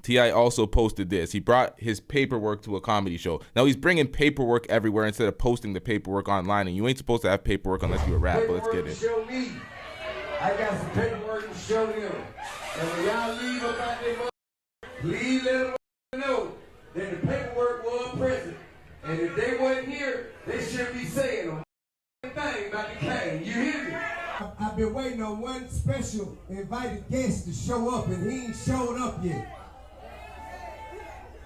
T.I. also posted this. He brought his paperwork to a comedy show. Now he's bringing paperwork everywhere instead of posting the paperwork online, and you ain't supposed to have paperwork unless you a rap, but let's get it. Show me. I got some paperwork to show them. And when y'all leave about their mother, please let them know that the paperwork was present. And if they wasn't here, they shouldn't be saying a thing about the cane. You hear me? I've been waiting on one special invited guest to show up, and he ain't showed up yet.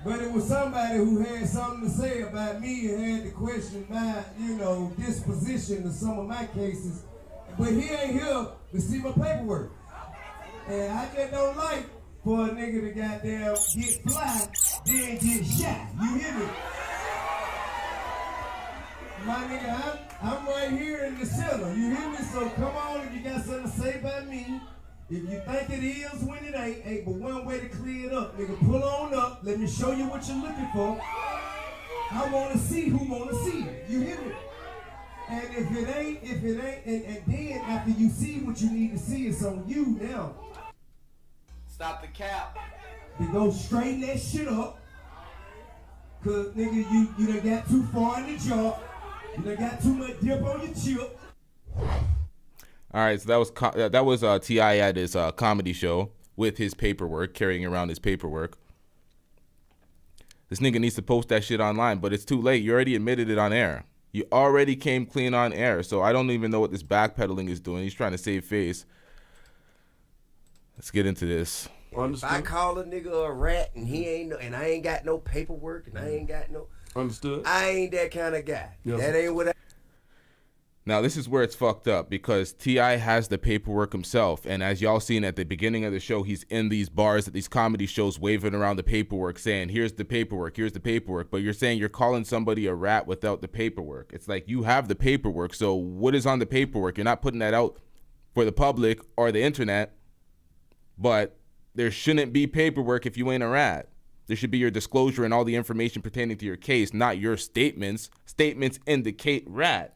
But it was somebody who had something to say about me and had to question my, disposition of some of my cases. But he ain't here to see my paperwork. And I just don't like for a nigga to goddamn get fly, then get shot. You hear me? My nigga, I'm right here in the center. You hear me? So come on if you got something to say about me. If you think it is when it ain't but one way to clear it up. Nigga, pull on up. Let me show you what you're looking for. I want to see who want to see it. You hear me? And if it ain't, and then after you see what you need to see, it's on you now. Stop the cap. To go straighten that shit up. Cause nigga, you done got too far in the job. You done got too much dip on your chip. All right, so that was T.I. at his comedy show with his paperwork, carrying around his paperwork. This nigga needs to post that shit online, but it's too late. You already admitted it on air. You already came clean on air, so I don't even know what this backpedaling is doing. He's trying to save face. Let's get into this. Understood. If I call a nigga a rat and he ain't and I ain't got no paperwork and I ain't got no... Understood. I ain't that kind of guy. Yes. That ain't what I... Now, this is where it's fucked up because T.I. has the paperwork himself. And as y'all seen at the beginning of the show, he's in these bars at these comedy shows waving around the paperwork saying, here's the paperwork, here's the paperwork. But you're saying you're calling somebody a rat without the paperwork. It's like you have the paperwork. So what is on the paperwork? You're not putting that out for the public or the internet. But there shouldn't be paperwork if you ain't a rat. There should be your disclosure and all the information pertaining to your case, not your statements. Statements indicate rat.